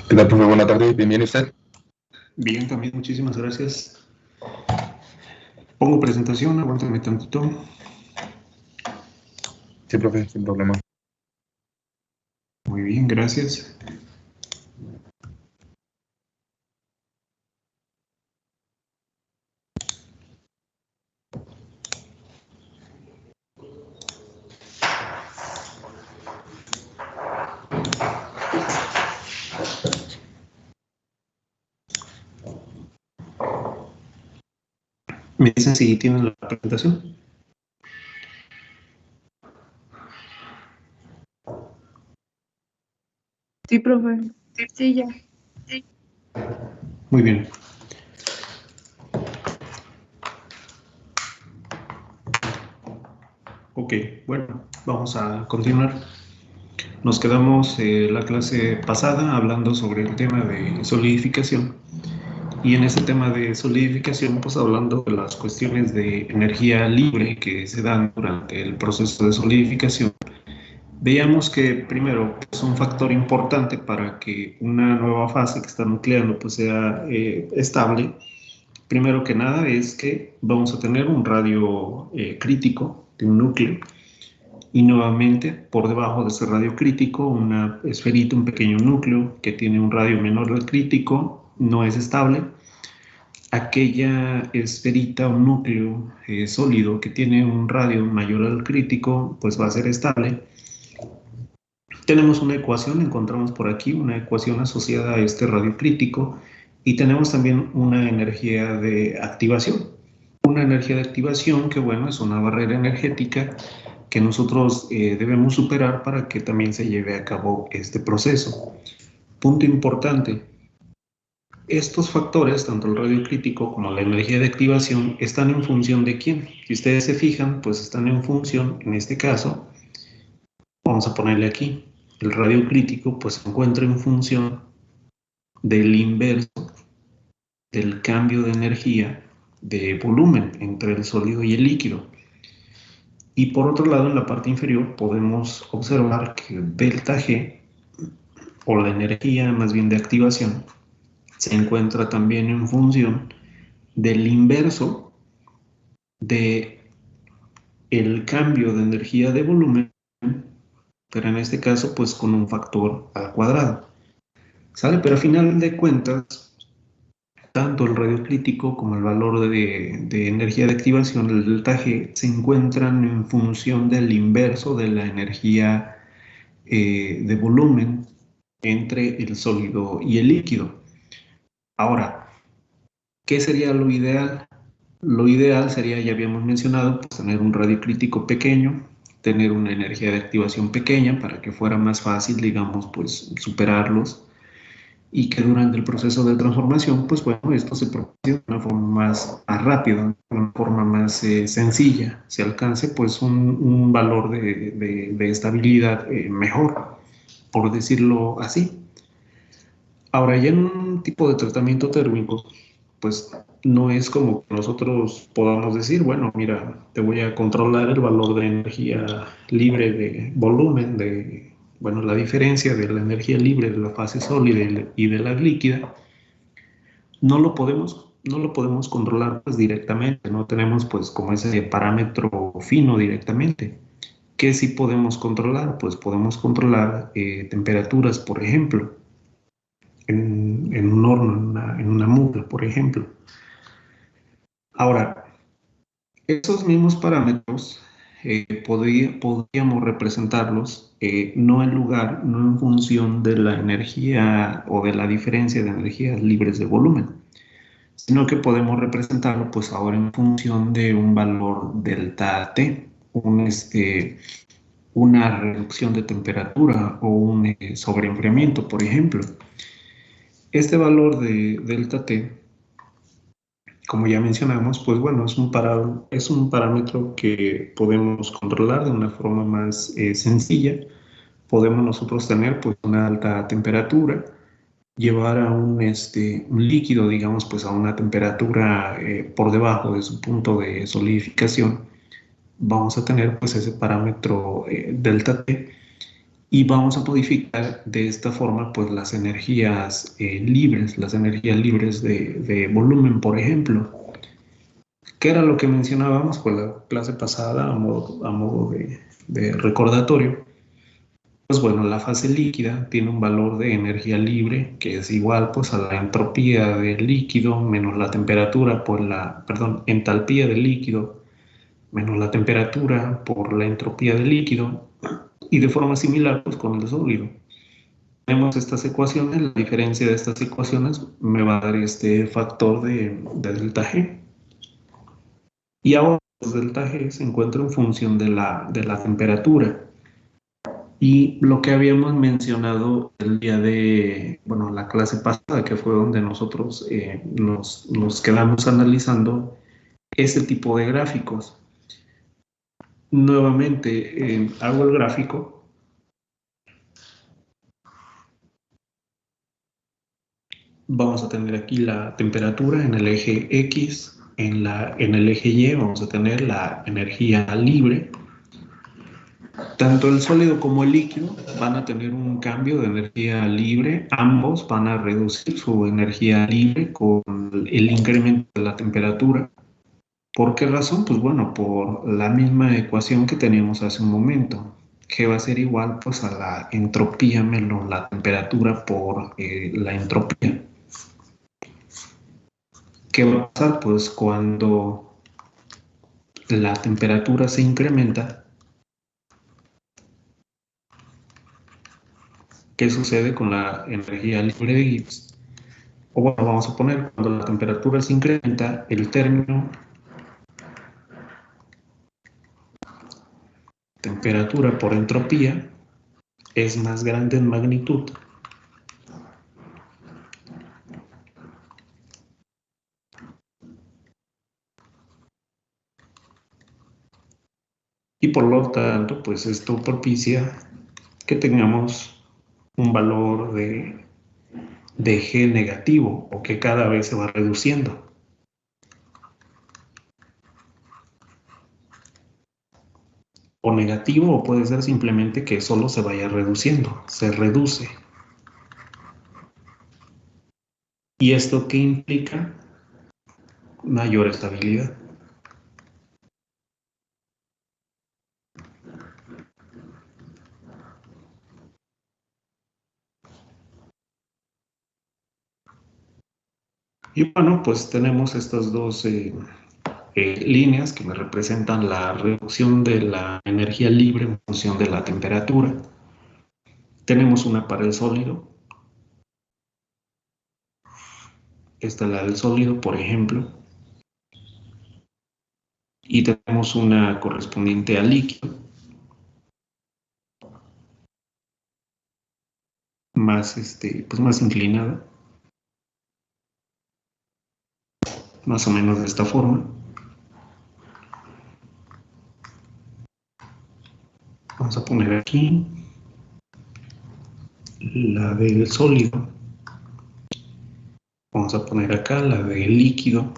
¿Qué tal, profe? Buenas tardes, bienvenido usted. Bien, también, muchísimas gracias. Pongo presentación, aguántame tantito. Sí, profe, sin problema. Muy bien, gracias. ¿Me dicen si tienen la presentación? Sí, profe. Sí, ya. Muy bien. Ok, bueno, vamos a continuar. Nos quedamos la clase pasada hablando sobre el tema de solidificación. Y en ese tema de solidificación, pues hablando de las cuestiones de energía libre que se dan durante el proceso de solidificación, veíamos que primero es un factor importante para que una nueva fase que está nucleando pues sea estable. Primero que nada es que vamos a tener un radio crítico de un núcleo y nuevamente por debajo de ese radio crítico una esferita, un pequeño núcleo que tiene un radio menor al crítico, no es estable. Aquella esferita o núcleo sólido que tiene un radio mayor al crítico pues va a ser estable. Tenemos una ecuación, encontramos por aquí una ecuación asociada a este radio crítico y tenemos también una energía de activación. Una energía de activación que, bueno, es una barrera energética que nosotros debemos superar para que también se lleve a cabo este proceso. Punto importante. Estos factores, tanto el radio crítico como la energía de activación, están en función de quién. Si ustedes se fijan, pues están en función, en este caso, vamos a ponerle aquí, el radio crítico pues se encuentra en función del inverso del cambio de energía de volumen entre el sólido y el líquido. Y por otro lado, en la parte inferior podemos observar que delta G, o la energía más bien de activación, se encuentra también en función del inverso de el cambio de energía de volumen, pero en este caso pues con un factor al cuadrado. ¿Sale? Pero a final de cuentas, tanto el radio crítico como el valor de energía de activación, el delta G, se encuentran en función del inverso de la energía de volumen entre el sólido y el líquido. Ahora, ¿qué sería lo ideal? Lo ideal sería, ya habíamos mencionado, pues, tener un radio crítico pequeño, tener una energía de activación pequeña para que fuera más fácil, digamos, pues superarlos y que durante el proceso de transformación, pues bueno, esto se produce de una forma más rápida, de una forma más sencilla, se alcance pues un valor de estabilidad mejor, por decirlo así. Ahora, ya en un tipo de tratamiento térmico, pues no es como que nosotros podamos decir, bueno, mira, te voy a controlar el valor de energía libre de volumen, de, bueno, la diferencia de la energía libre de la fase sólida y de la líquida, no lo podemos controlar pues directamente, no tenemos pues como ese parámetro fino directamente. ¿Qué sí podemos controlar? Pues podemos controlar temperaturas, por ejemplo, en un horno, en una mugre, por ejemplo. Ahora, esos mismos parámetros podríamos representarlos no en lugar, no en función de la energía o de la diferencia de energías libres de volumen, sino que podemos representarlo pues ahora en función de un valor delta T, una reducción de temperatura o un sobreenfriamiento, por ejemplo. Este valor de delta T, como ya mencionamos, pues bueno, es un parámetro que podemos controlar de una forma más sencilla. Podemos nosotros tener pues una alta temperatura, llevar a un líquido, digamos, pues a una temperatura por debajo de su punto de solidificación. Vamos a tener pues ese parámetro delta T y vamos a codificar de esta forma pues las energías libres, de volumen, por ejemplo. ¿Qué era lo que mencionábamos con la clase pasada a modo de recordatorio? Pues bueno, la fase líquida tiene un valor de energía libre que es igual pues a la entropía del líquido menos la temperatura por entalpía del líquido menos la temperatura por la entropía del líquido, y de forma similar pues con el sólido. Tenemos estas ecuaciones, la diferencia de estas ecuaciones me va a dar este factor de delta G. Y ahora el delta G se encuentra en función de la temperatura. Y lo que habíamos mencionado el día de, bueno, la clase pasada, que fue donde nosotros nos quedamos analizando ese tipo de gráficos. Nuevamente hago el gráfico. Vamos a tener aquí la temperatura en el eje X, en el eje Y vamos a tener la energía libre. Tanto el sólido como el líquido van a tener un cambio de energía libre. Ambos van a reducir su energía libre con el incremento de la temperatura. ¿Por qué razón? Pues bueno, por la misma ecuación que teníamos hace un momento, que va a ser igual pues a la entropía menos la temperatura por la entropía. ¿Qué va a pasar? Pues cuando la temperatura se incrementa, ¿qué sucede con la energía libre de Gibbs? O bueno, vamos a poner, cuando la temperatura se incrementa, el término temperatura por entropía es más grande en magnitud y por lo tanto, pues esto propicia que tengamos un valor de G negativo o que cada vez se va reduciendo. O negativo, o puede ser simplemente que solo se vaya reduciendo, se reduce. ¿Y esto qué implica? Mayor estabilidad. Y bueno, pues tenemos estas dos líneas que me representan la reducción de la energía libre en función de la temperatura. Tenemos una para el sólido. Esta es la del sólido, por ejemplo. Y tenemos una correspondiente al líquido, más, pues más inclinada, más o menos de esta forma. Vamos a poner aquí la del sólido. Vamos a poner acá la del líquido.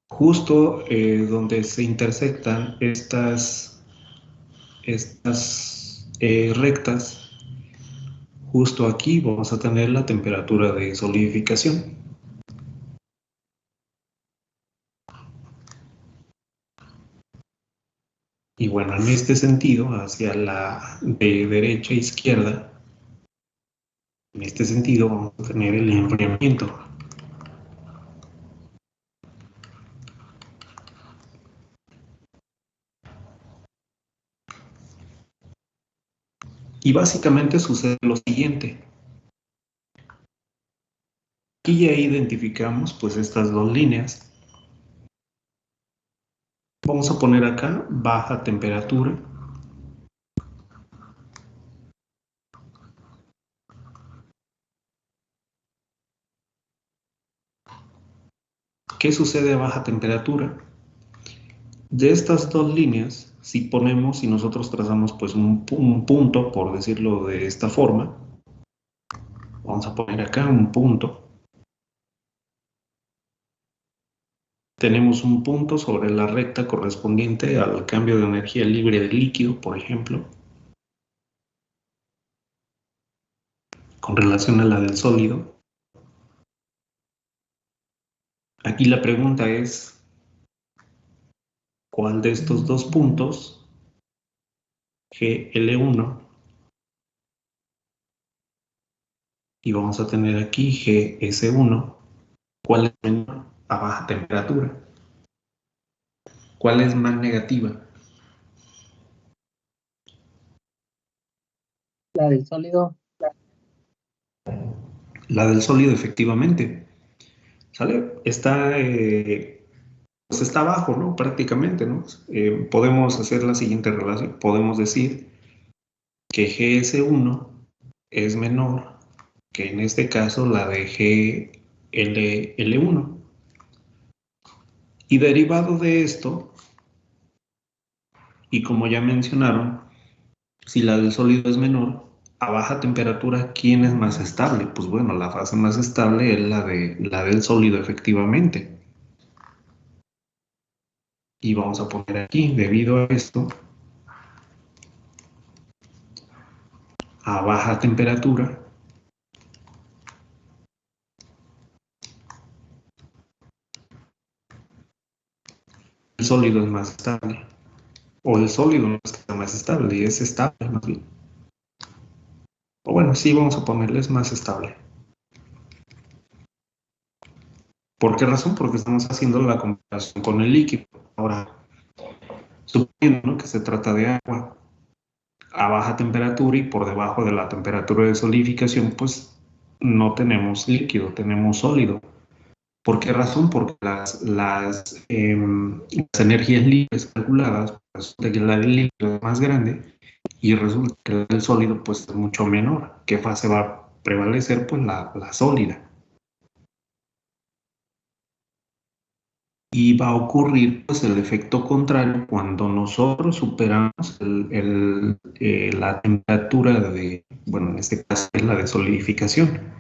Justo donde se intersectan estas rectas, justo aquí vamos a tener la temperatura de solidificación. Y bueno, en este sentido, hacia la de derecha a izquierda, en este sentido vamos a tener el enfriamiento. Y básicamente sucede lo siguiente. Aquí ya identificamos pues estas dos líneas. Vamos a poner acá baja temperatura. ¿Qué sucede a baja temperatura? De estas dos líneas, si nosotros trazamos pues un punto, por decirlo de esta forma, vamos a poner acá un punto. Tenemos un punto sobre la recta correspondiente al cambio de energía libre del líquido, por ejemplo. con relación a la del sólido. Aquí la pregunta es, ¿cuál de estos dos puntos, GL1, y vamos a tener aquí GS1, cuál es menor a baja temperatura? ¿Cuál es más negativa? La del sólido. La del sólido, efectivamente. ¿Sale? Está, pues está abajo, ¿no? Prácticamente, ¿no? Podemos hacer la siguiente relación. Podemos decir que GS1 es menor que en este caso la de GL1. Y derivado de esto, y como ya mencionaron, si la del sólido es menor, a baja temperatura, ¿quién es más estable? Pues bueno, la fase más estable es la del sólido, efectivamente. Y vamos a poner aquí, debido a esto, a baja temperatura, el sólido es más estable. O el sólido no es que sea más estable, y es estable más bien. O bueno, sí, vamos a ponerles más estable. ¿Por qué razón? Porque estamos haciendo la comparación con el líquido. Ahora, suponiendo, ¿no?, que se trata de agua a baja temperatura y por debajo de la temperatura de solidificación, pues no tenemos líquido, tenemos sólido. ¿Por qué razón? Porque las energías libres calculadas, pues, de que la del líquido es más grande y resulta que la del sólido pues es mucho menor. ¿Qué fase va a prevalecer? Pues la sólida. Y va a ocurrir pues el efecto contrario cuando nosotros superamos la temperatura de, bueno, en este caso es la de solidificación.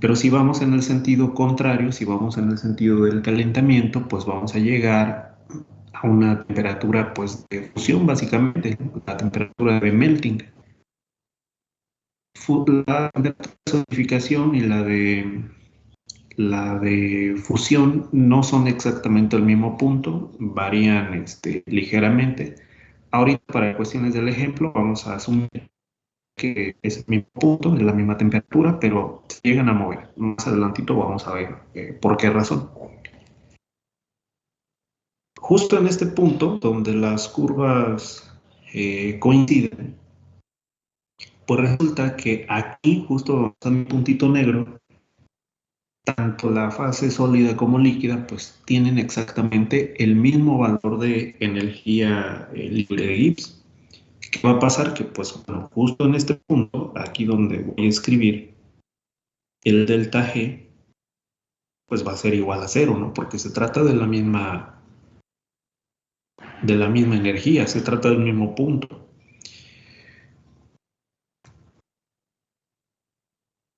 Pero si vamos en el sentido contrario, si vamos en el sentido del calentamiento, pues vamos a llegar a una temperatura pues de fusión, básicamente, la temperatura de melting. La temperatura de solidificación y la de fusión no son exactamente el mismo punto, varían ligeramente. Ahorita, para cuestiones del ejemplo, vamos a asumir que es el mismo punto, es la misma temperatura, pero se llegan a mover. Más adelantito vamos a ver por qué razón. Justo en este punto, donde las curvas coinciden, pues resulta que aquí, justo en un puntito negro, tanto la fase sólida como líquida pues tienen exactamente el mismo valor de energía libre de Gibbs. ¿Qué va a pasar? Que pues bueno, justo en este punto, aquí donde voy a escribir el delta G, pues va a ser igual a 0, ¿no? Porque se trata de la misma energía, se trata del mismo punto.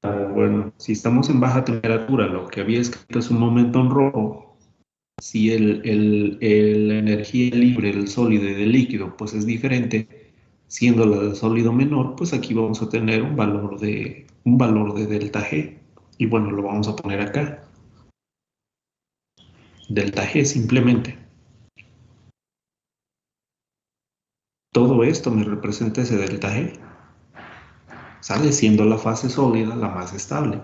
Bueno, si estamos en baja temperatura, lo que había escrito es un momento en rojo. Si la energía libre del sólido y del líquido pues es diferente, siendo la del sólido menor, pues aquí vamos a tener un valor de delta G. Y bueno, lo vamos a poner acá. Delta G simplemente. Todo esto me representa ese delta G. Sale siendo la fase sólida la más estable.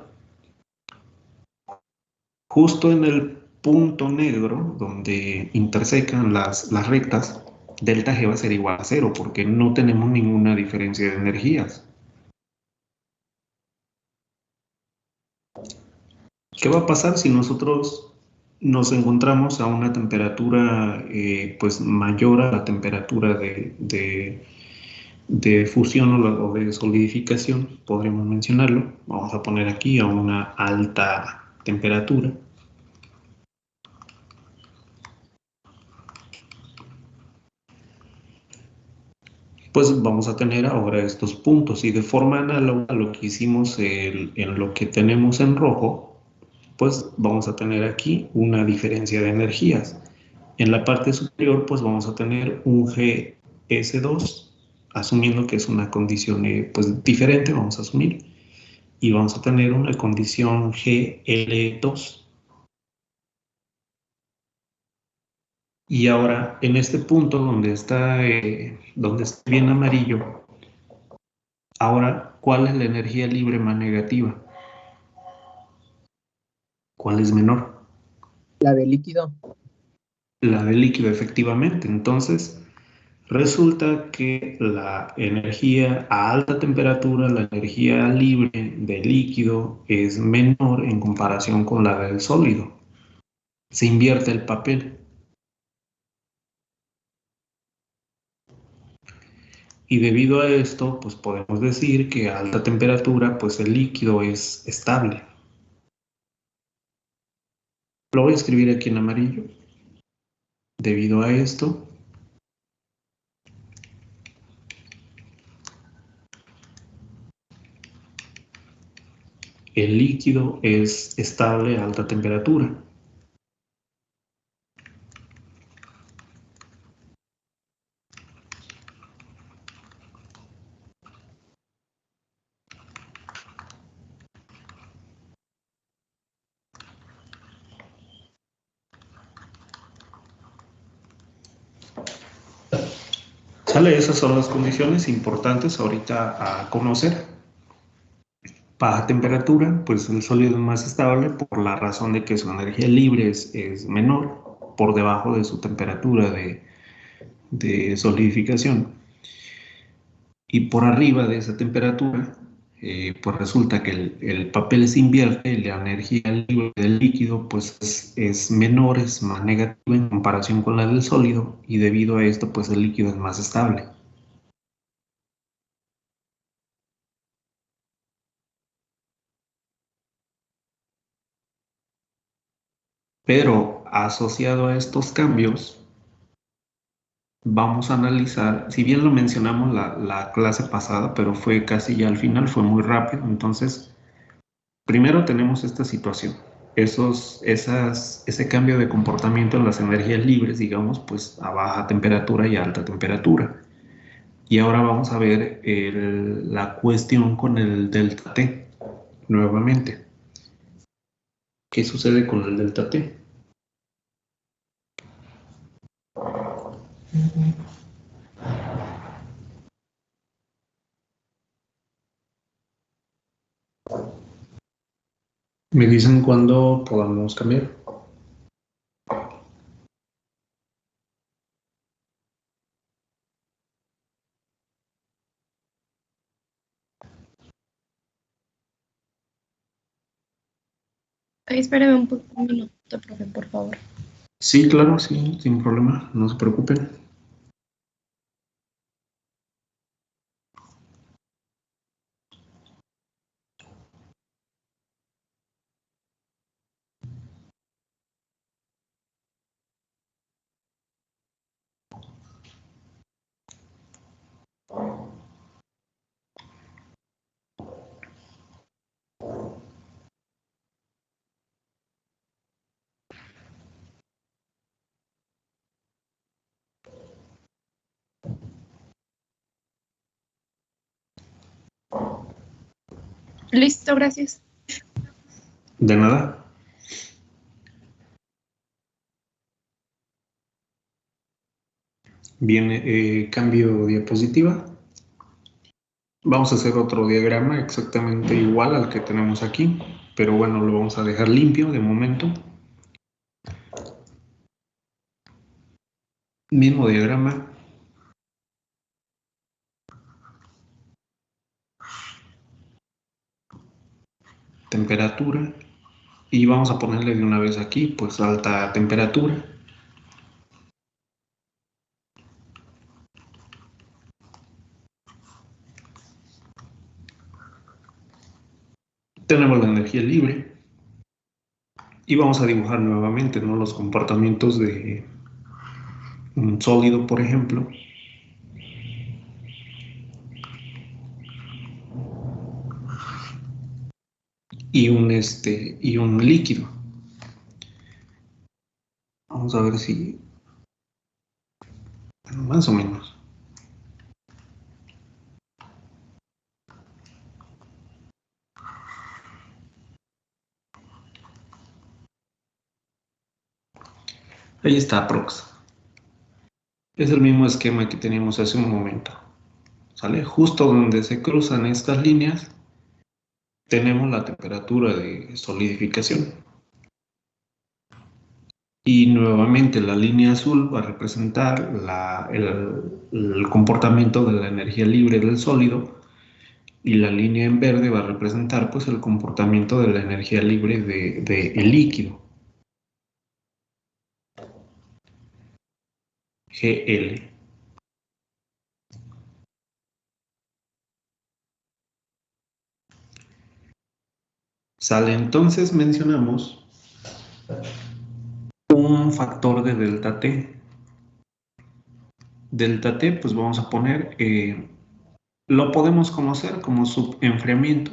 Justo en el punto negro donde intersecan las rectas, delta G va a ser igual a 0 porque no tenemos ninguna diferencia de energías. ¿Qué va a pasar si nosotros nos encontramos a una temperatura pues mayor a la temperatura de fusión o de solidificación? Podríamos mencionarlo. Vamos a poner aquí a una alta temperatura. Pues vamos a tener ahora estos puntos y de forma análoga a lo que hicimos en lo que tenemos en rojo, pues vamos a tener aquí una diferencia de energías. En la parte superior pues vamos a tener un GS2, asumiendo que es una condición pues diferente, vamos a asumir. y vamos a tener una condición Gl2. Y ahora, en este punto donde está bien amarillo, ahora, ¿cuál es la energía libre más negativa? ¿Cuál es menor? La de líquido. La de líquido, efectivamente. Entonces, resulta que la energía a alta temperatura, la energía libre del líquido es menor en comparación con la del sólido. Se invierte el papel. Y debido a esto, pues podemos decir que a alta temperatura, pues el líquido es estable. Lo voy a escribir aquí en amarillo. Debido a esto, el líquido es estable a alta temperatura. ¿Sale? Esas son las condiciones importantes ahorita a conocer. Baja temperatura, pues el sólido es más estable por la razón de que su energía libre es menor por debajo de su temperatura de solidificación. Y por arriba de esa temperatura, pues resulta que el papel se invierte y la energía libre del líquido pues es menor, es más negativa en comparación con la del sólido, y debido a esto pues el líquido es más estable. Pero asociado a estos cambios, vamos a analizar, si bien lo mencionamos la clase pasada, pero fue casi ya al final, fue muy rápido. Entonces, primero tenemos esta situación, ese cambio de comportamiento en las energías libres, digamos, pues a baja temperatura y a alta temperatura. Y ahora vamos a ver la cuestión con el delta T, nuevamente. ¿Qué sucede con el delta T? Me dicen cuándo podamos cambiar. Ay, espérame un minuto, profe, por favor. Sí, claro, sí, sin problema, no se preocupen. Listo, gracias. De nada. Bien, cambio diapositiva. Vamos a hacer otro diagrama exactamente igual al que tenemos aquí, pero bueno, lo vamos a dejar limpio de momento. Mismo diagrama. Temperatura. Y vamos a ponerle de una vez aquí, pues alta temperatura. Tenemos la energía libre. Y vamos a dibujar nuevamente, ¿no?, los comportamientos de un sólido, por ejemplo. Y un líquido. Vamos a ver si más o menos. Ahí está Prox. Es el mismo esquema que teníamos hace un momento. ¿Sale? Justo donde se cruzan estas líneas, tenemos la temperatura de solidificación. Y nuevamente la línea azul va a representar el comportamiento de la energía libre del sólido, y la línea en verde va a representar pues el comportamiento de la energía libre del líquido, GL. Sale, entonces mencionamos un factor de delta T. Delta T, pues vamos a poner, lo podemos conocer como subenfriamiento.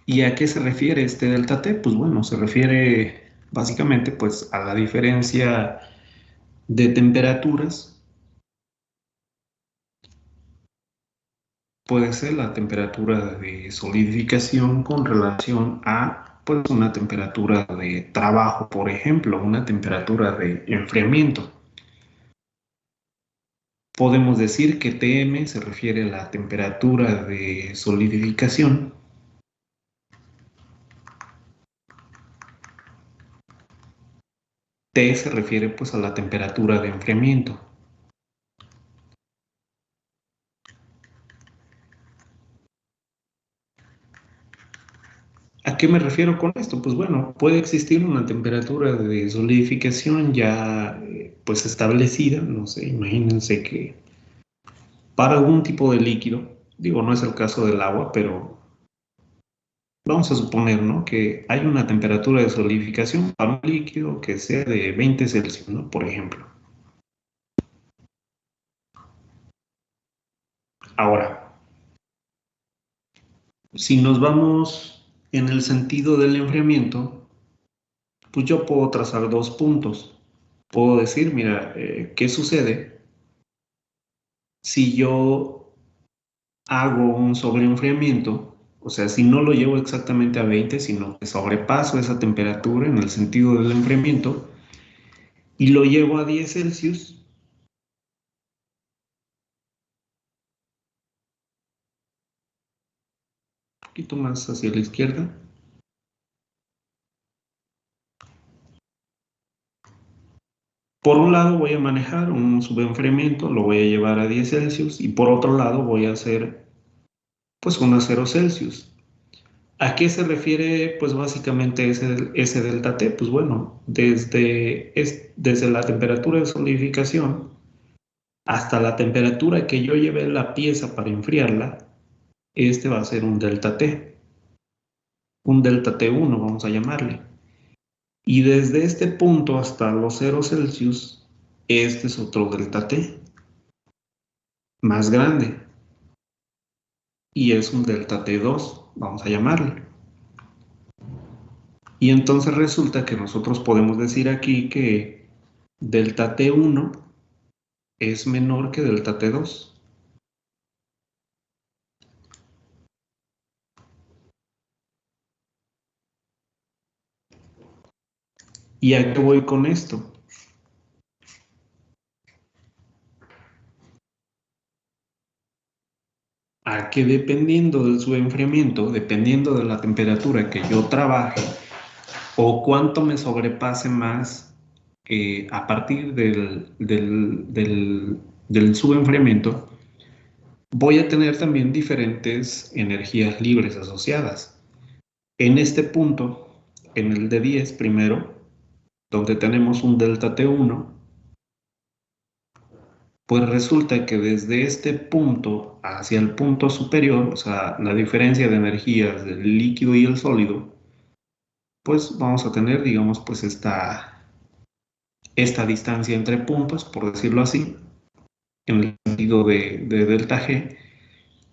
¿Y a qué se refiere este delta T? Pues bueno, se refiere básicamente pues a la diferencia de temperaturas. Puede ser la temperatura de solidificación con relación a pues una temperatura de trabajo, por ejemplo, una temperatura de enfriamiento. Podemos decir que Tm se refiere a la temperatura de solidificación. T se refiere pues a la temperatura de enfriamiento. ¿A qué me refiero con esto? Pues bueno, puede existir una temperatura de solidificación ya pues establecida, no sé, imagínense que para algún tipo de líquido, digo, no es el caso del agua, pero vamos a suponer, ¿no?, que hay una temperatura de solidificación para un líquido que sea de 20 Celsius, ¿no?, por ejemplo. Ahora, si nos vamos en el sentido del enfriamiento, pues yo puedo trazar dos puntos. Puedo decir, mira, ¿qué sucede si yo hago un sobreenfriamiento? O sea, si no lo llevo exactamente a 20, sino que sobrepaso esa temperatura en el sentido del enfriamiento y lo llevo a 10 Celsius, un poquito más hacia la izquierda. Por un lado voy a manejar un subenfriamiento, lo voy a llevar a 10 Celsius, y por otro lado voy a hacer pues un a 0 Celsius. ¿A qué se refiere pues básicamente ese delta T? Pues bueno, desde la temperatura de solidificación hasta la temperatura que yo llevé la pieza para enfriarla, este va a ser un delta T. Un delta T1 vamos a llamarle. Y desde este punto hasta los 0 Celsius, este es otro delta T más grande. Y es un delta T2, vamos a llamarle. Y entonces resulta que nosotros podemos decir aquí que delta T1 es menor que delta T2. ¿Y a qué voy con esto? A que dependiendo del subenfriamiento, dependiendo de la temperatura que yo trabaje, o cuánto me sobrepase más a partir del subenfriamiento, voy a tener también diferentes energías libres asociadas. En este punto, en el de 10 primero, donde tenemos un delta T1, pues resulta que desde este punto hacia el punto superior, o sea, la diferencia de energías del líquido y el sólido, pues vamos a tener, digamos, pues esta distancia entre puntos, por decirlo así, en el sentido de delta G,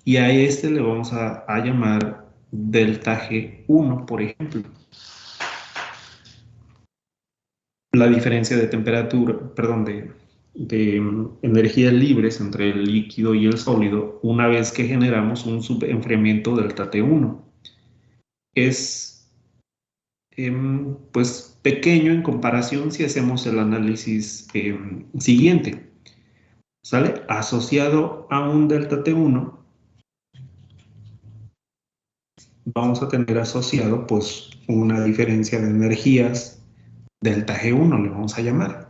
y a este le vamos a llamar delta G1, por ejemplo. La diferencia de temperatura, perdón, de energías libres entre el líquido y el sólido una vez que generamos un subenfriamiento delta T1. es pues pequeño en comparación si hacemos el análisis siguiente, ¿sale? Asociado a un delta T1, vamos a tener asociado pues una diferencia de energías delta G1, le vamos a llamar.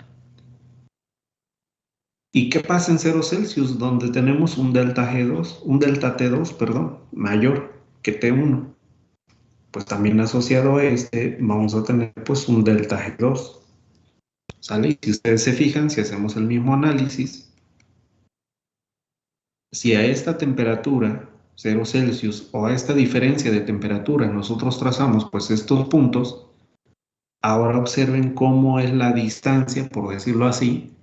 ¿Y qué pasa en 0 Celsius, donde tenemos un delta G2, un delta T2, perdón, mayor que T1? Pues también asociado a este vamos a tener pues un delta G2, ¿sale? Y si ustedes se fijan, si hacemos el mismo análisis, si a esta temperatura, 0 Celsius, o a esta diferencia de temperatura nosotros trazamos pues estos puntos, ahora observen cómo es la distancia, por decirlo así,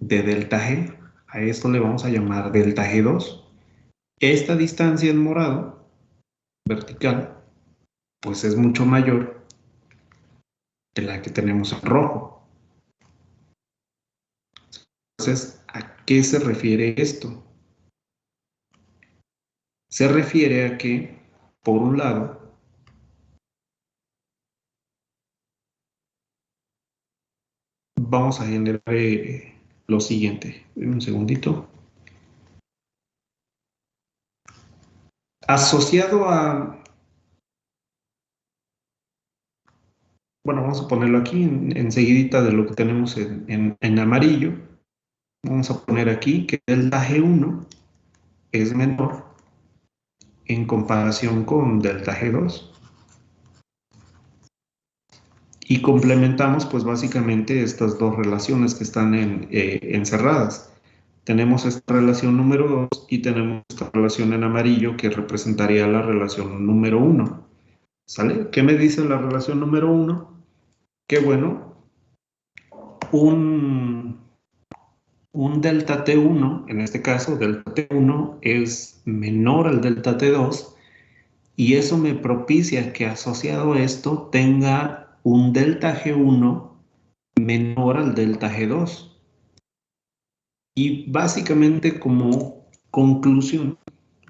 de delta G. A esto le vamos a llamar delta G2. Esta distancia en morado, vertical, pues es mucho mayor que la que tenemos en rojo. Entonces, ¿a qué se refiere esto? Se refiere a que, por un lado, vamos a generar lo siguiente. Un segundito. Asociado a... Bueno, vamos a ponerlo aquí enseguidita de lo que tenemos en amarillo. Vamos a poner aquí que delta G1 es menor en comparación con delta G2. Y complementamos pues básicamente estas dos relaciones que están encerradas. Tenemos esta relación número 2 y tenemos esta relación en amarillo que representaría la relación número 1. ¿Sale? ¿Qué me dice la relación número 1? Que bueno, un delta T1, en este caso delta T1 es menor al delta T2 y eso me propicia que asociado a esto tenga un delta G1 menor al delta G2. Y básicamente como conclusión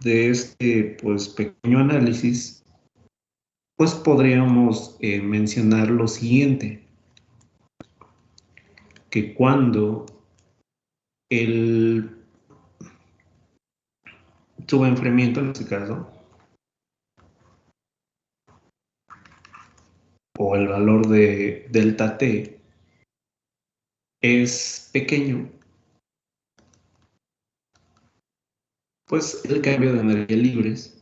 de este pues, pequeño análisis, pues podríamos mencionar lo siguiente, que cuando el subenfriamiento en este caso, o el valor de delta T es pequeño, pues el cambio de energía libres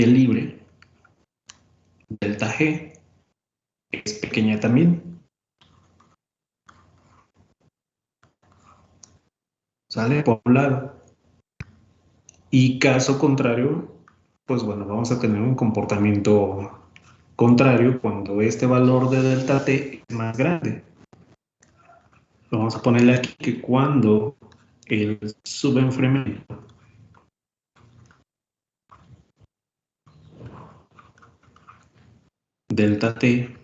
libre, delta G, es pequeña también. ¿Sale? Por un lado. Y caso contrario, pues bueno, vamos a tener un comportamiento contrario cuando este valor de delta T es más grande. Vamos a ponerle aquí que cuando el subenfriamiento delta T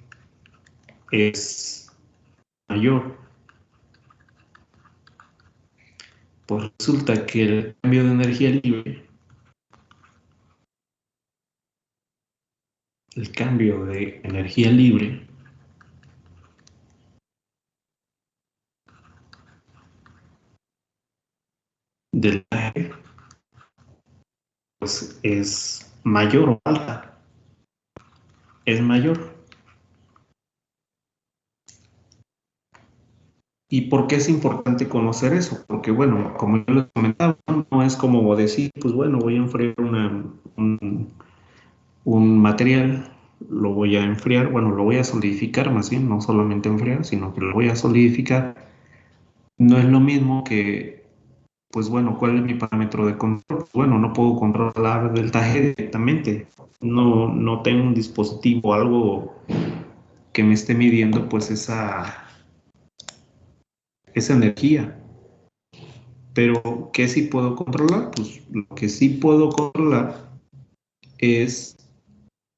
es mayor, pues resulta que el cambio de energía libre, delta G, pues es mayor o alta, es mayor. ¿Y por qué es importante conocer eso? Porque, bueno, como yo les comentaba, no es como decir, pues bueno, voy a enfriar un material, lo voy a enfriar, bueno, lo voy a solidificar más bien, no solamente enfriar, sino que lo voy a solidificar. No es lo mismo que, pues bueno, ¿cuál es mi parámetro de control? Bueno, no puedo controlar delta G directamente. No tengo un dispositivo, algo que me esté midiendo pues esa energía. Pero, ¿qué sí puedo controlar? Pues lo que sí puedo controlar es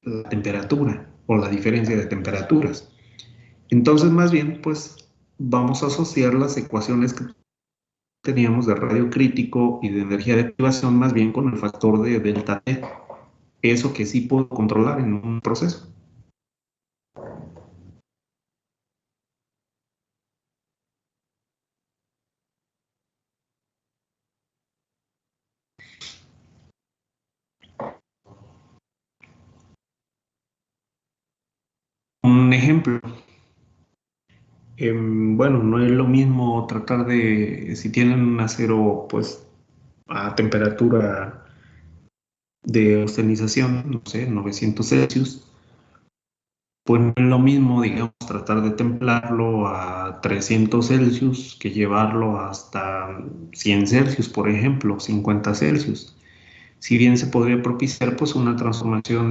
la temperatura o la diferencia de temperaturas. Entonces, más bien, pues vamos a asociar las ecuaciones que teníamos de radio crítico y de energía de activación más bien con el factor de delta T, eso que sí puedo controlar en un proceso. Un ejemplo, bueno, no es lo mismo tratar de, si tienen un acero pues a temperatura de ozonización, no sé, 900 Celsius, pues no es lo mismo, digamos, tratar de templarlo a 300 Celsius que llevarlo hasta 100 Celsius, por ejemplo, 50 Celsius. Si bien se podría propiciar pues una transformación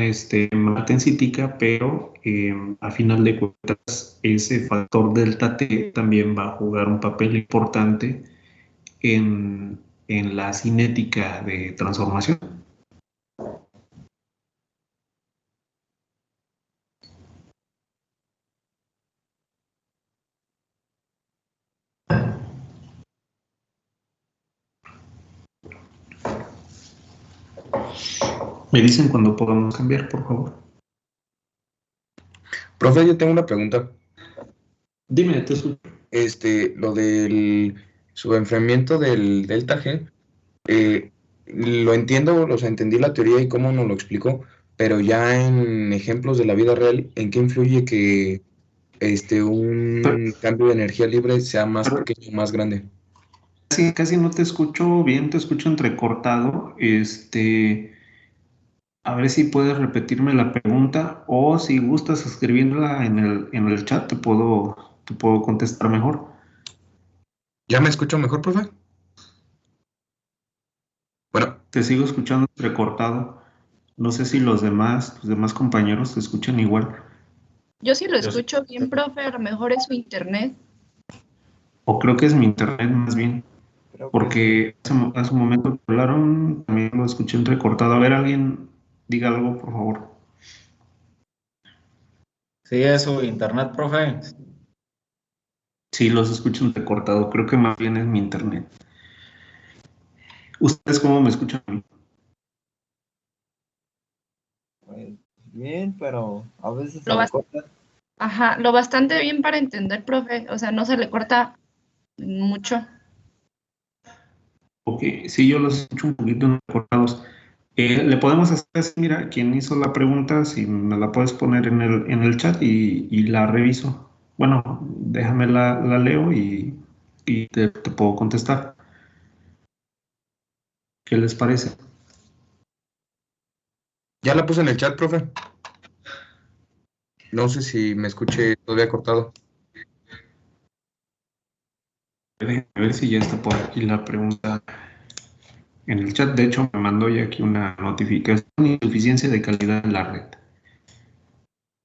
más tensítica, pero a final de cuentas ese factor delta T también va a jugar un papel importante en la cinética de transformación. Me dicen cuando podamos cambiar, por favor. Profe, yo tengo una pregunta. Dime, te escucho. Lo del subenfriamiento del delta G, lo entiendo, o sea, entendí la teoría y cómo nos lo explicó, pero ya en ejemplos de la vida real, ¿en qué influye que un cambio de energía libre sea más pequeño o más grande? Casi no te escucho bien, te escucho entrecortado. A ver si puedes repetirme la pregunta o si gustas escribirla en el chat, te puedo contestar mejor. ¿Ya me escucho mejor, profe? Bueno, Te sigo escuchando entrecortado. No sé si los demás compañeros te escuchan igual. Yo sí lo escucho bien, profe, a lo mejor es su internet. O creo que es mi internet más bien. Creo que Porque hace un momento que hablaron, también lo escuché entrecortado. A ver, alguien diga algo, por favor. Sí, es su internet, profe. Sí, los escucho entrecortado. Creo que más bien es mi internet. ¿Ustedes cómo me escuchan a mí? pues, bien, pero a veces se Lo le bas- corta. Ajá, lo bastante bien para entender, profe. O sea, no se le corta mucho. Ok, sí, yo los escucho un poquito entrecortados. Le podemos hacer así, mira, quien hizo la pregunta, si me la puedes poner en el chat y la reviso. Bueno, déjame la leo y te puedo contestar. ¿Qué les parece? ya la puse en el chat, profe. No sé si me escuché todavía cortado. Déjenme ver si ya está por aquí la pregunta en el chat. De hecho, me mandó ya aquí una notificación: insuficiencia de calidad en la red.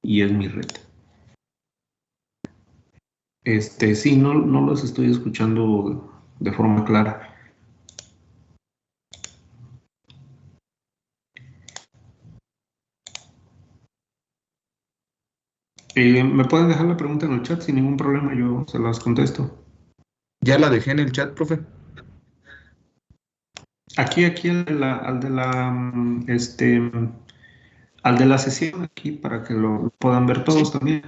Y es mi red. Sí, no los estoy escuchando de forma clara. ¿Me pueden dejar la pregunta en el chat sin ningún problema? Yo se las contesto. Ya la dejé en el chat, profe. Aquí al de la sesión, aquí para que lo puedan ver todos también.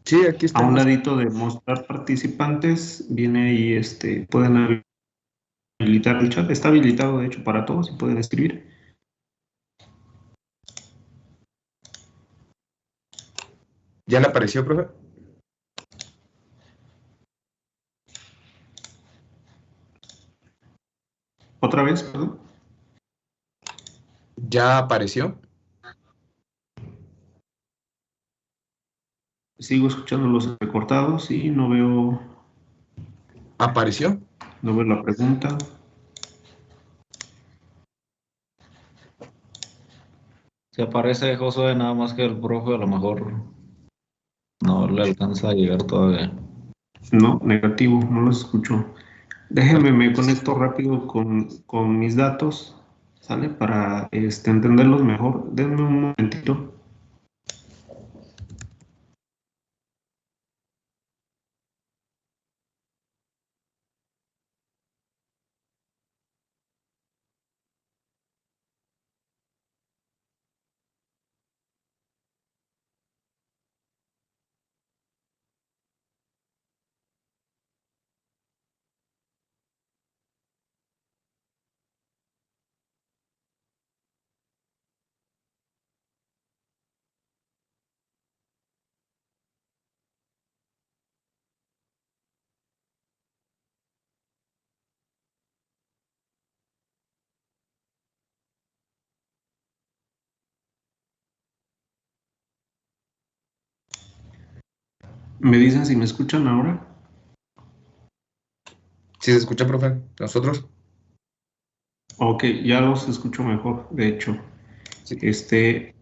Sí, aquí A un estamos. ladito de mostrar participantes, viene ahí, pueden habilitar el chat. Está habilitado, de hecho, para todos y pueden escribir. ¿Ya le apareció, profe? Otra vez, perdón. ¿Ya apareció? Sigo escuchando los recortados y ¿Apareció? no veo la pregunta. Se aparece Josué, nada más que el profe a lo mejor no le alcanza a llegar todavía. No, negativo, no los escucho. Déjenme, me conecto rápido con mis datos, ¿sale? Para entenderlos mejor. Denme un momentito. ¿Me dicen si me escuchan ahora? ¿Sí se escucha, profe? ¿Nosotros? Ok, ya los escucho mejor, de hecho. Sí.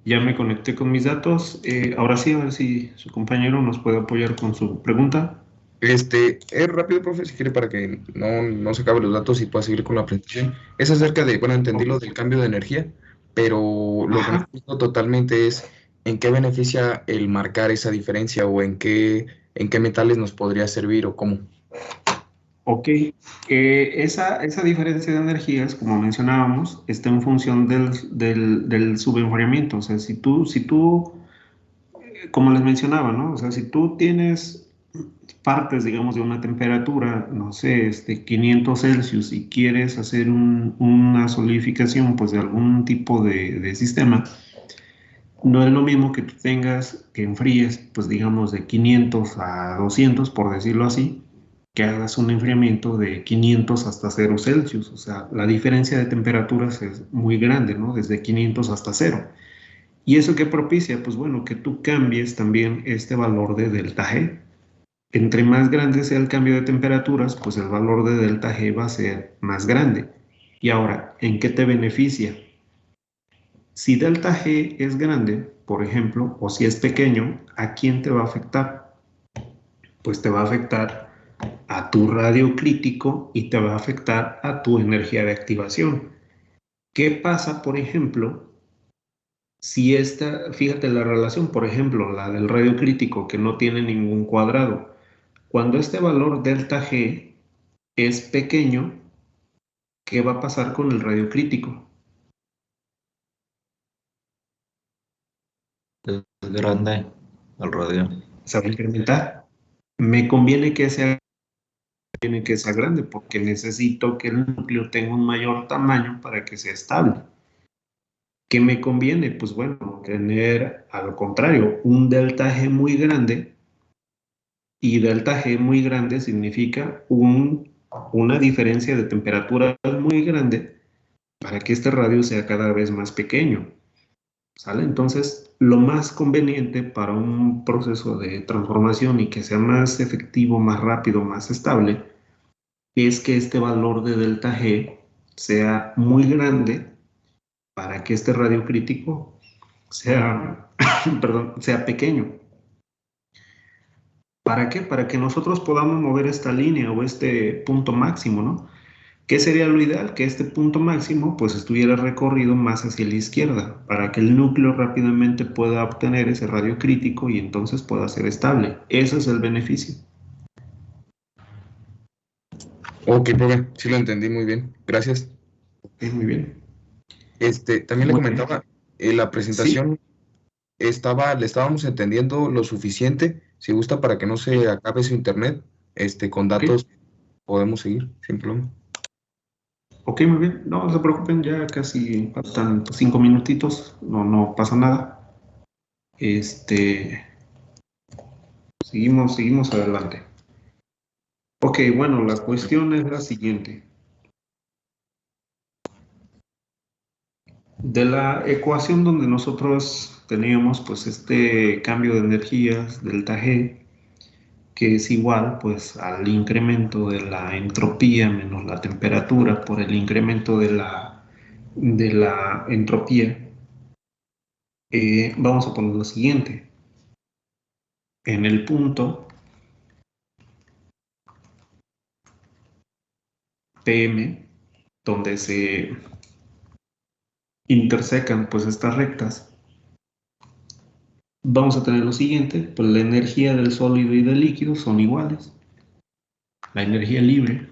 Ya me conecté con mis datos. Ahora sí, a ver si su compañero nos puede apoyar con su pregunta. Es rápido, profe, si quiere, para que no se acaben los datos y pueda seguir con la presentación. Es acerca de, bueno, entendí lo del cambio de energía, pero lo que no Ajá. entiendo totalmente es en qué beneficia el marcar esa diferencia o en qué metales nos podría servir o cómo. Ok, esa diferencia de energías, como mencionábamos, está en función del subenfriamiento. O sea, como les mencionaba, ¿no? O sea, si tú tienes partes, digamos, de una temperatura, no sé, 500 Celsius y quieres hacer una solidificación, pues, de algún tipo de sistema, no es lo mismo que tú tengas, que enfríes, pues, digamos, de 500 a 200, por decirlo así, que hagas un enfriamiento de 500 hasta 0 Celsius. O sea, la diferencia de temperaturas es muy grande, ¿no? Desde 500 hasta 0. ¿Y eso qué propicia? Pues bueno, que tú cambies también este valor de delta G. Entre más grande sea el cambio de temperaturas, pues el valor de delta G va a ser más grande. Y ahora, ¿en qué te beneficia? Si delta G es grande, por ejemplo, o si es pequeño, ¿a quién te va a afectar? Pues te va a afectar a tu radio crítico y te va a afectar a tu energía de activación. ¿Qué pasa, por ejemplo, si fíjate la relación, por ejemplo, la del radio crítico que no tiene ningún cuadrado? Cuando este valor delta G es pequeño, ¿qué va a pasar con el radio crítico? Es grande el radio. Se va a incrementar. Me conviene que sea grande porque necesito que el núcleo tenga un mayor tamaño para que sea estable. ¿Qué me conviene? Pues bueno, tener a lo contrario un delta G muy grande, y delta G muy grande significa una diferencia de temperatura muy grande para que este radio sea cada vez más pequeño. ¿Sale? Entonces, lo más conveniente para un proceso de transformación y que sea más efectivo, más rápido, más estable, es que este valor de delta G sea muy grande para que este radio crítico sea, perdón, sea pequeño. ¿Para qué? Para que nosotros podamos mover esta línea o este punto máximo, ¿no? ¿Qué sería lo ideal? Que este punto máximo pues estuviera recorrido más hacia la izquierda para que el núcleo rápidamente pueda obtener ese radio crítico y entonces pueda ser estable. Ese es el beneficio. Ok, profe, sí lo entendí muy bien. Gracias. Muy bien. También le Muy bien. comentaba, la Sí, presentación le estábamos entendiendo lo suficiente. Si gusta, para que no se acabe su internet, con ok. datos podemos seguir sin problema. Ok, muy bien. No se preocupen, ya casi faltan 5 minutitos. No pasa nada. Seguimos adelante. Ok, bueno, la cuestión es la siguiente. De la ecuación donde nosotros teníamos pues este cambio de energías, delta G, que es igual pues al incremento de la entropía menos la temperatura por el incremento de la entropía, vamos a poner lo siguiente. En el punto PM, donde se intersecan pues estas rectas, vamos a tener lo siguiente, pues la energía del sólido y del líquido son iguales. La energía libre.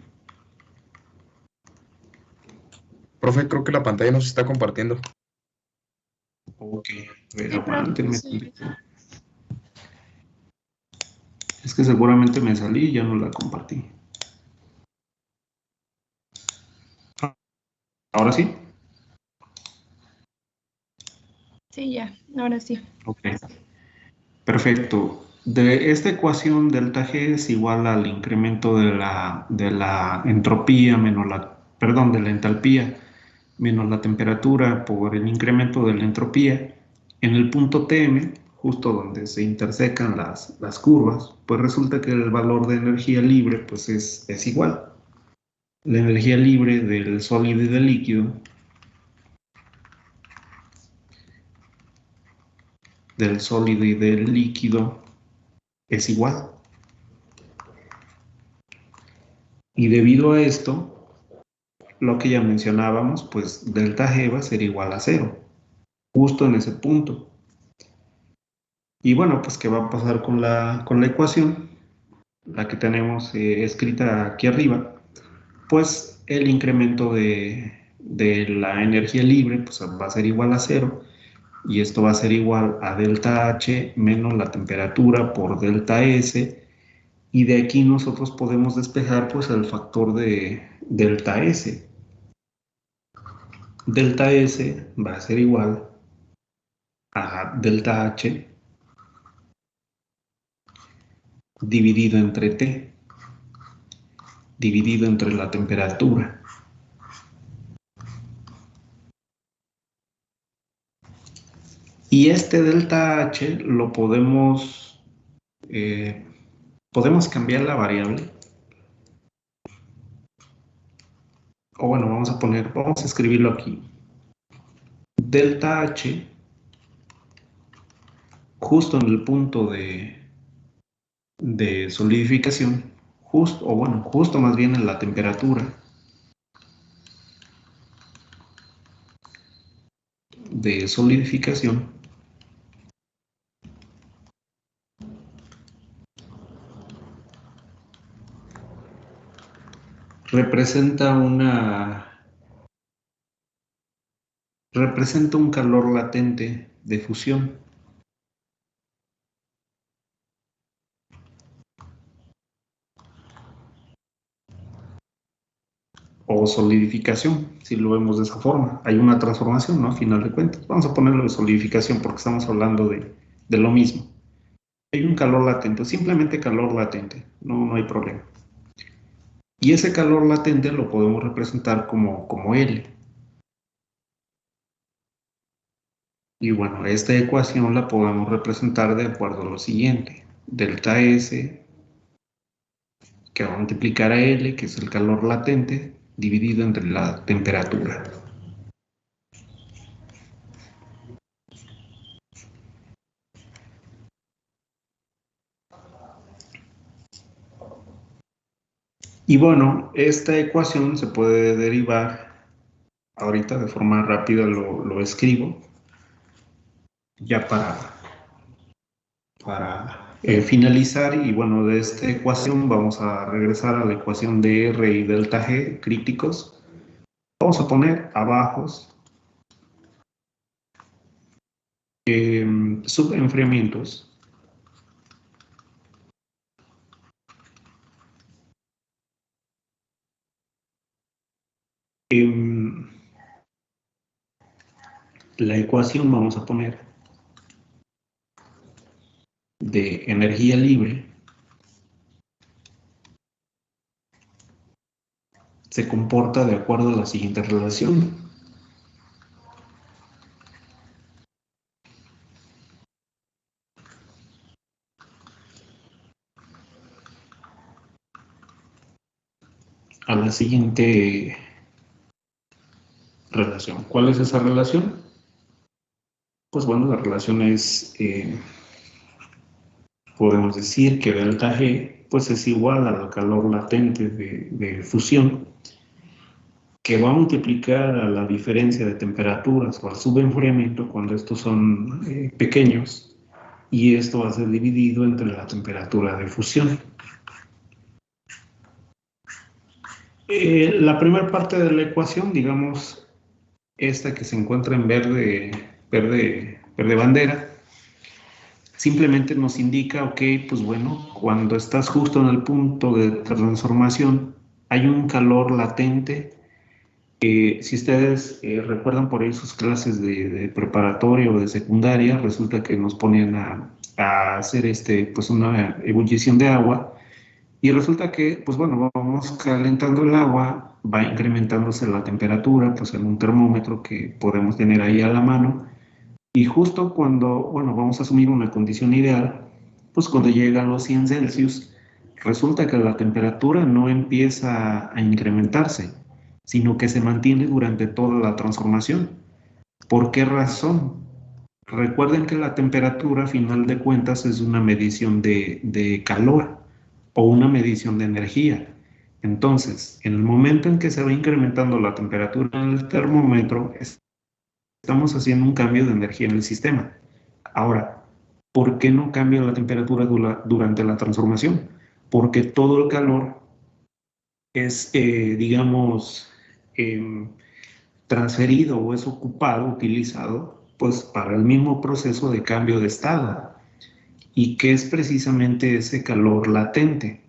Profe, creo que la pantalla nos está compartiendo. Ok, a ver, Sí, profe, aguántenme. sí. Es que seguramente me salí y ya no la compartí. ¿Ahora sí? Sí, ya, ahora sí. Ok, perfecto. De esta ecuación, delta G es igual al incremento de la entropía menos perdón, de la entalpía menos la temperatura por el incremento de la entropía. En el punto TM, justo donde se intersecan las curvas, pues resulta que el valor de energía libre pues es igual. La energía libre del sólido y del líquido es igual. Y debido a esto, lo que ya mencionábamos, pues delta G va a ser igual a 0, justo en ese punto. Y bueno, pues ¿qué va a pasar con la ecuación? La que tenemos escrita aquí arriba. Pues el incremento de la energía libre pues, va a ser igual a 0, y esto va a ser igual a delta H menos la temperatura por delta S, y de aquí nosotros podemos despejar pues el factor de delta S. Delta S va a ser igual a delta H dividido entre T, dividido entre la temperatura. Y este delta H lo podemos cambiar la variable. O bueno, vamos a escribirlo aquí. Delta H, justo en el punto de solidificación, justo más bien en la temperatura de solidificación, representa un calor latente de fusión. O solidificación, si lo vemos de esa forma. Hay una transformación, ¿no? A final de cuentas. Vamos a ponerlo de solidificación porque estamos hablando de lo mismo. Hay un calor latente, simplemente calor latente, no hay problema. Y ese calor latente lo podemos representar como L. Y bueno, esta ecuación la podemos representar de acuerdo a lo siguiente. Delta S, que va a multiplicar a L, que es el calor latente, dividido entre la temperatura. Y bueno, esta ecuación se puede derivar, ahorita de forma rápida lo escribo, ya para finalizar. Y bueno, de esta ecuación vamos a regresar a la ecuación de R y delta G críticos. Vamos a poner abajos subenfriamientos la ecuación vamos a poner de energía libre se comporta de acuerdo a la siguiente relación. A la siguiente relación. ¿Cuál es esa relación? Pues bueno, la relación es, podemos decir que delta G pues es igual al calor latente de fusión, que va a multiplicar a la diferencia de temperaturas o al subenfriamiento cuando estos son pequeños, y esto va a ser dividido entre la temperatura de fusión. La primera parte de la ecuación, digamos, esta que se encuentra en verde bandera, simplemente nos indica, ok, pues bueno, cuando estás justo en el punto de transformación, hay un calor latente. Si ustedes recuerdan por ahí sus clases de preparatoria o de secundaria, resulta que nos ponían a hacer pues una ebullición de agua. Y resulta que, pues bueno, vamos calentando el agua, va incrementándose la temperatura, pues en un termómetro que podemos tener ahí a la mano, Y justo cuando, bueno, vamos a asumir una condición ideal, pues cuando llega a los 100 Celsius, resulta que la temperatura no empieza a incrementarse, sino que se mantiene durante toda la transformación. ¿Por qué razón? Recuerden que la temperatura, a final de cuentas, es una medición de calor o una medición de energía. Entonces, en el momento en que se va incrementando la temperatura en el termómetro, estamos haciendo un cambio de energía en el sistema. Ahora, ¿por qué no cambia la temperatura durante la transformación? Porque todo el calor es, digamos, em, transferido o es ocupado, utilizado, pues para el mismo proceso de cambio de estado, y que es precisamente ese calor latente.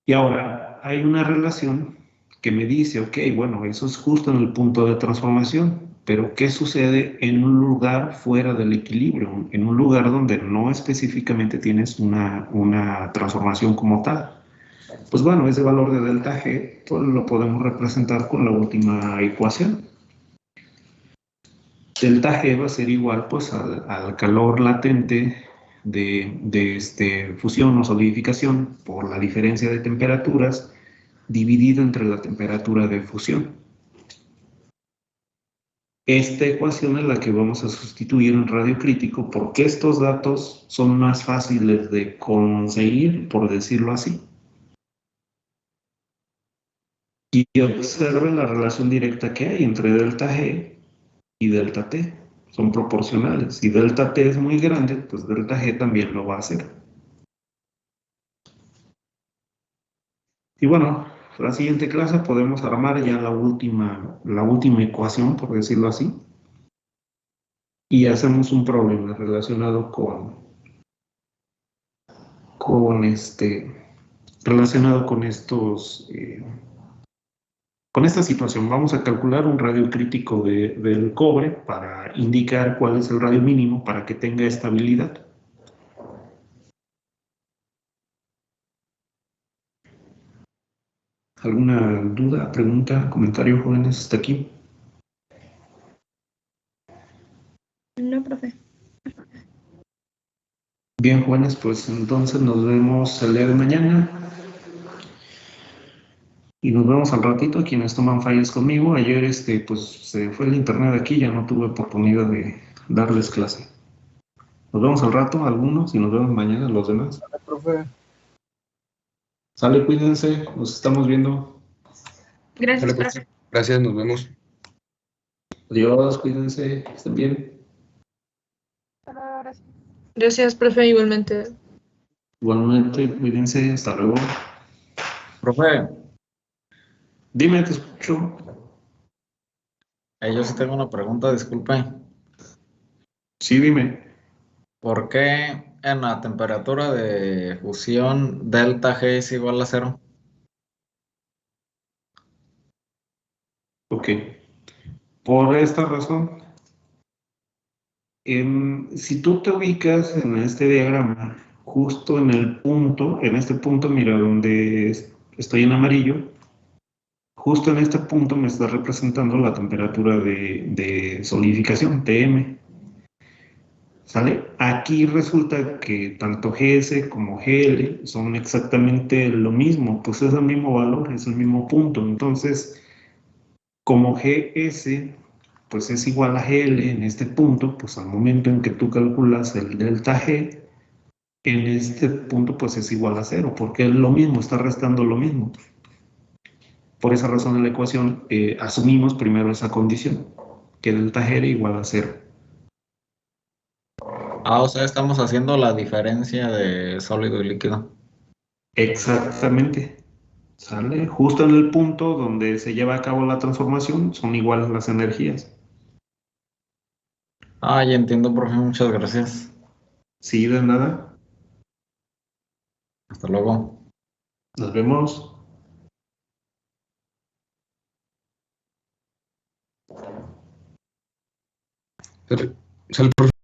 Y ahora hay una relación que me dice, ok, bueno, eso es justo en el punto de transformación, pero ¿qué sucede en un lugar fuera del equilibrio? En un lugar donde no específicamente tienes una transformación como tal. Pues bueno, ese valor de delta G pues lo podemos representar con la última ecuación. Delta G va a ser igual pues al calor latente de fusión o solidificación por la diferencia de temperaturas dividido entre la temperatura de fusión. Esta ecuación es la que vamos a sustituir en radio crítico porque estos datos son más fáciles de conseguir, por decirlo así. Y observen la relación directa que hay entre delta G y delta T. Son proporcionales. Si delta T es muy grande, pues delta G también lo va a hacer. Y bueno, la siguiente clase podemos armar ya la última ecuación, por decirlo así, y hacemos un problema relacionado relacionado con con esta situación. Vamos a calcular un radio crítico del cobre para indicar cuál es el radio mínimo para que tenga estabilidad. ¿Alguna duda, pregunta, comentario, jóvenes, hasta aquí? No, profe. Bien, jóvenes, pues entonces nos vemos el día de mañana. Y nos vemos al ratito, quienes toman fallas conmigo. Ayer, pues se fue el internet aquí, ya no tuve oportunidad de darles clase. Nos vemos al rato, algunos, y nos vemos mañana, los demás. Hola, profe. Sale, cuídense, nos estamos viendo. Gracias, Sale, pues. profe. Gracias, nos vemos. Adiós, cuídense, estén bien. Gracias, profe, igualmente. Igualmente, cuídense, hasta luego. Profe, Dime, te escucho. yo sí tengo una pregunta, disculpe. Sí, dime. ¿Por qué en la temperatura de fusión delta G es igual a 0? Ok. Por esta razón, si tú te ubicas en este diagrama, justo en el punto, en este punto, mira, donde estoy en amarillo, justo en este punto me está representando la temperatura de solidificación, TM. ¿Sale? Aquí resulta que tanto GS como GL son exactamente lo mismo, pues es el mismo valor, es el mismo punto. Entonces, como GS pues es igual a GL en este punto, pues al momento en que tú calculas el delta G, en este punto pues es igual a 0, porque es lo mismo, está restando lo mismo. Por esa razón en la ecuación asumimos primero esa condición, que delta G era igual a 0. O sea, estamos haciendo la diferencia de sólido y líquido. Exactamente. ¿Sale? Justo en el punto donde se lleva a cabo la transformación son iguales las energías. Ya entiendo, profe, muchas gracias. Sí, de nada. Hasta luego. Nos vemos. Sale, profe.